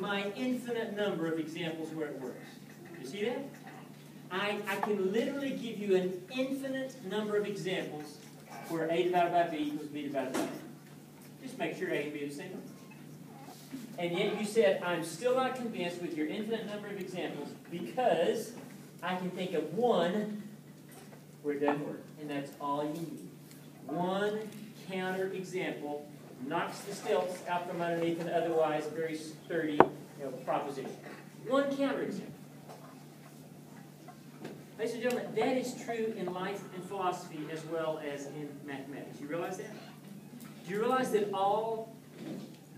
my infinite number of examples where it works. You see that? I can literally give you an infinite number of examples where A divided by B equals B divided by A. Just make sure A and B are the same. And yet you said, I'm still not convinced with your infinite number of examples because I can think of one where it doesn't work. And that's all you need. One counter example knocks the stilts out from underneath an otherwise very sturdy proposition. One counter example. Ladies and gentlemen, that is true in life and philosophy as well as in mathematics. You realize that? Do you realize that all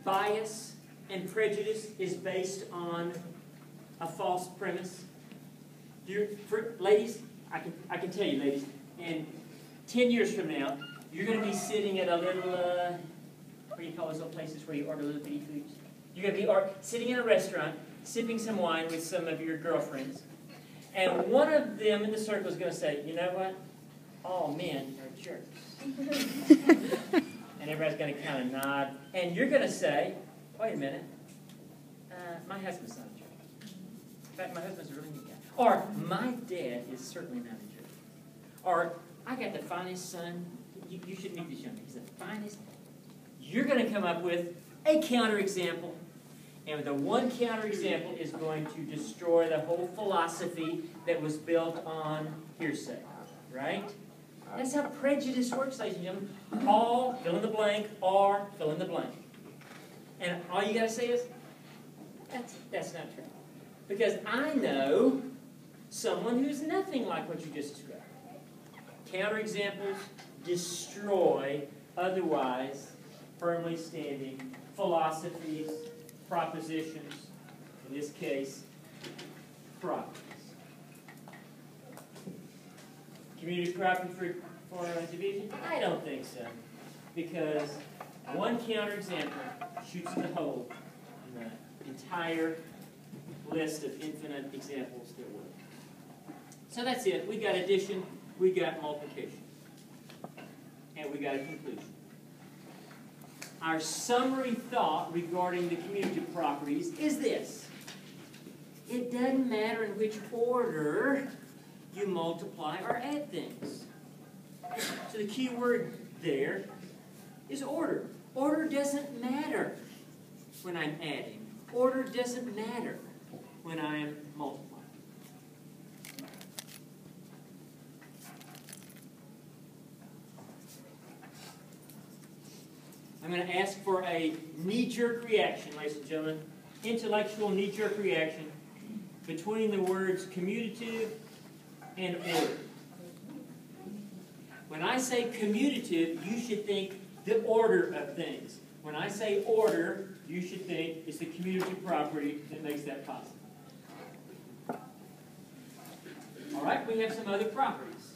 bias and prejudice is based on a false premise? Ladies, I can tell you, ladies, in 10 years from now, you're going to be sitting at a little, what do you call those little places where you order little bitty foods? You're going to be sitting in a restaurant, sipping some wine with some of your girlfriends, and one of them in the circle is going to say, you know what? All men are jerks. And everybody's going to kind of nod. And you're going to say, wait a minute, my husband's not a jerk. In fact, my husband's a really neat guy. Or, my dad is certainly not a jerk. Or, I got the finest son. You should meet this young man. He's the finest. You're going to come up with a counterexample. And the one counterexample is going to destroy the whole philosophy that was built on hearsay. Right? That's how prejudice works, ladies and gentlemen. All, fill in the blank, or, fill in the blank. And all you got to say is, that's not true. Because I know someone who's nothing like what you just described. Counterexamples destroy otherwise firmly standing philosophies, propositions, in this case, properties. Community property for division? I don't think so. Because one counterexample shoots the hole in the entire list of infinite examples that work. So that's it. We got addition, we got multiplication, and we got a conclusion. Our summary thought regarding the commutative properties is this. It doesn't matter in which order you multiply or add things. So the key word there is order. Order doesn't matter when I'm adding. Order doesn't matter when I'm multiplying. I'm going to ask for a knee-jerk reaction, ladies and gentlemen. Intellectual knee-jerk reaction between the words commutative and order. When I say commutative, you should think the order of things. When I say order, you should think it's the commutative property that makes that possible. All right, we have some other properties.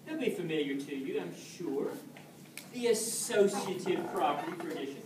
They'll be familiar to you, I'm sure. The associative property for addition.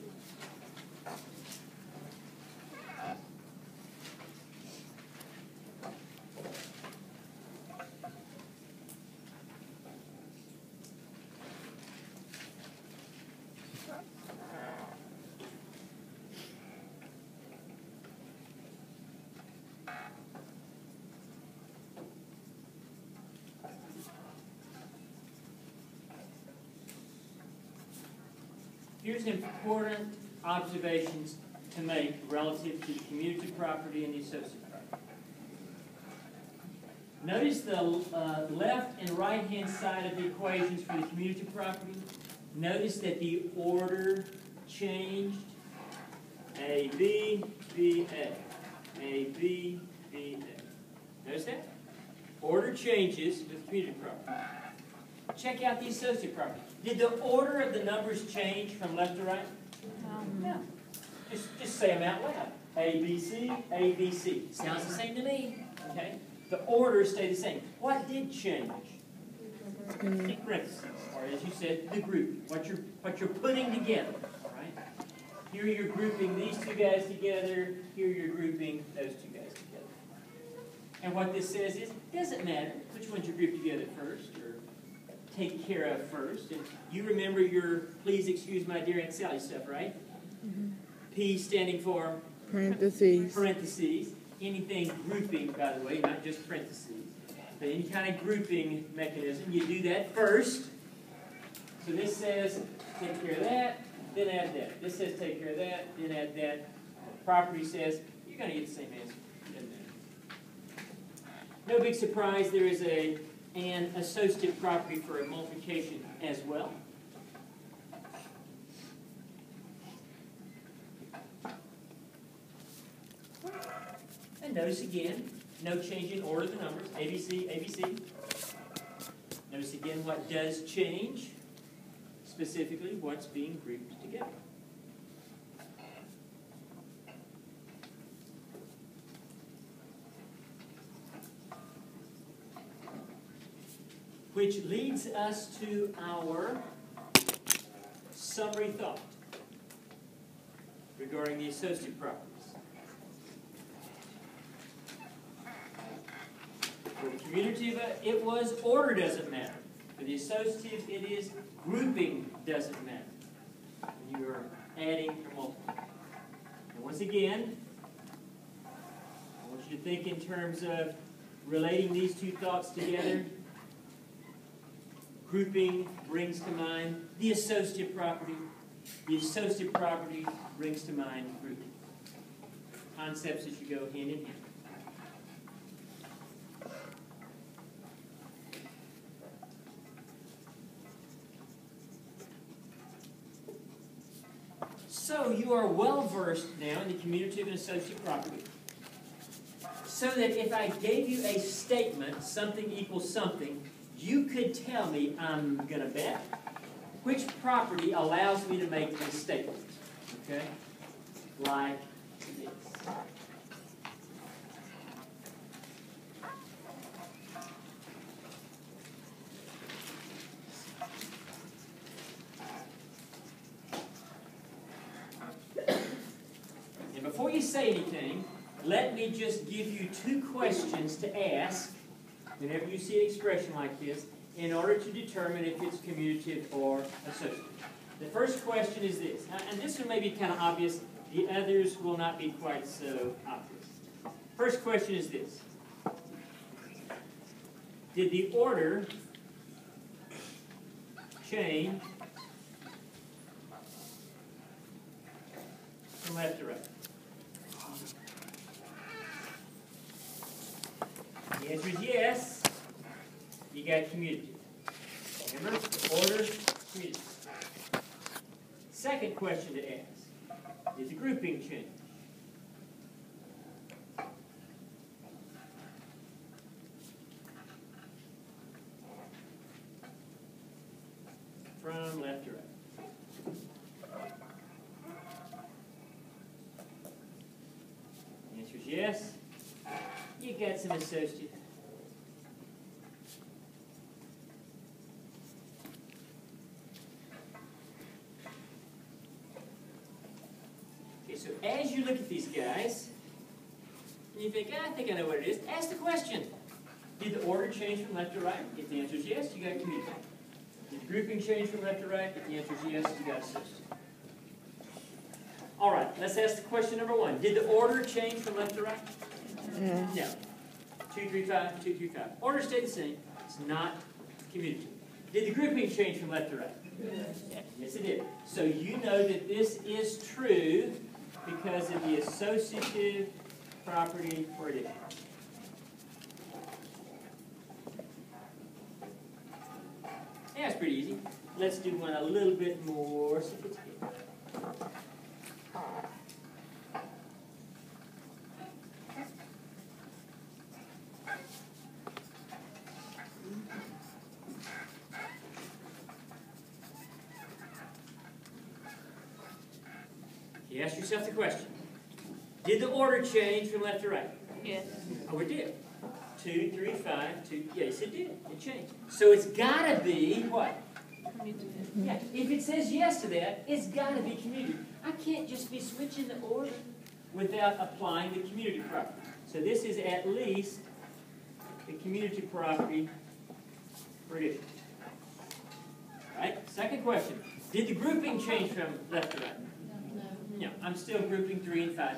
Here's important observations to make relative to the commutative property and the associative property. Notice the left and right-hand side of the equations for the commutative property. Notice that the order changed. A, B, B, A. A, B, B, A. Notice that? Order changes with the commutative property. Check out the associative property. Did the order of the numbers change from left to right? No. Just say them out loud. A, B, C, A, B, C. Sounds the same to me. Okay? The orders stay the same. What did change? The parentheses, or as you said, the group. What you're putting together. Right? Here you're grouping these two guys together. Here you're grouping those two guys together. And what this says is, it doesn't matter which ones you group together first or take care of first. And you remember your please excuse my dear Aunt Sally stuff, right? Mm-hmm. P standing for Parentheses. parentheses. Anything grouping, by the way, not just parentheses. But any kind of grouping mechanism, you do that first. So this says take care of that, then add that. This says take care of that, then add that. Property says you're going to get the same answer. Doesn't matter. No big surprise, there is an associative property for a multiplication as well. And notice again, no change in order of the numbers. ABC, ABC. Notice again what does change, specifically what's being grouped together. Which leads us to our summary thought regarding the associative properties. For the commutative, it was order doesn't matter. For the associative, it is grouping doesn't matter. When you are adding or multiplying. And once again, I want you to think in terms of relating these two thoughts together. Grouping brings to mind the associative property. The associative property brings to mind grouping. Concepts that should go hand in hand. So you are well versed now in the commutative and associative property. So that if I gave you a statement, something equals something, you could tell me, I'm going to bet, which property allows me to make this statement. Okay? Like this. And before you say anything, let me just give you two questions to ask whenever you see an expression like this, in order to determine if it's commutative or associative. The first question is this, and this one may be kind of obvious, the others will not be quite so obvious. First question is this. Did the order change from left to right? The answer is yes. You got commutative. Remember, order, commutative. Second question to ask. Did the grouping change? From left to right. The answer is yes. You got some associative. Okay, so as you look at these guys, and you think, I think I know what it is, ask the question. Did the order change from left to right? If the answer is yes, you got commutative. Did the grouping change from left to right? If the answer is yes, you got associative. All right, let's ask the question number one. Did the order change from left to right? Yeah. No. 2, 3, 5, 2, 3, 5. Order stayed the same. It's not commutative. Did the grouping change from left to right? Yes. Yes, it did. So you know that this is true because of the associative property for addition. Yeah, it's pretty easy. Let's do one a little bit more sophisticated. You ask yourself the question. Did the order change from left to right? Yes. Oh, it did. 2, 3, 5, 2. Yes, it did. It changed. So it's got to be what? Commutative. Yeah. If it says yes to that, it's got to be commutative. I can't just be switching the order without applying the commutative property. So this is at least the commutative property for addition. All right. Second question. Did the grouping change from left to right? No. I'm still grouping 3 and 5.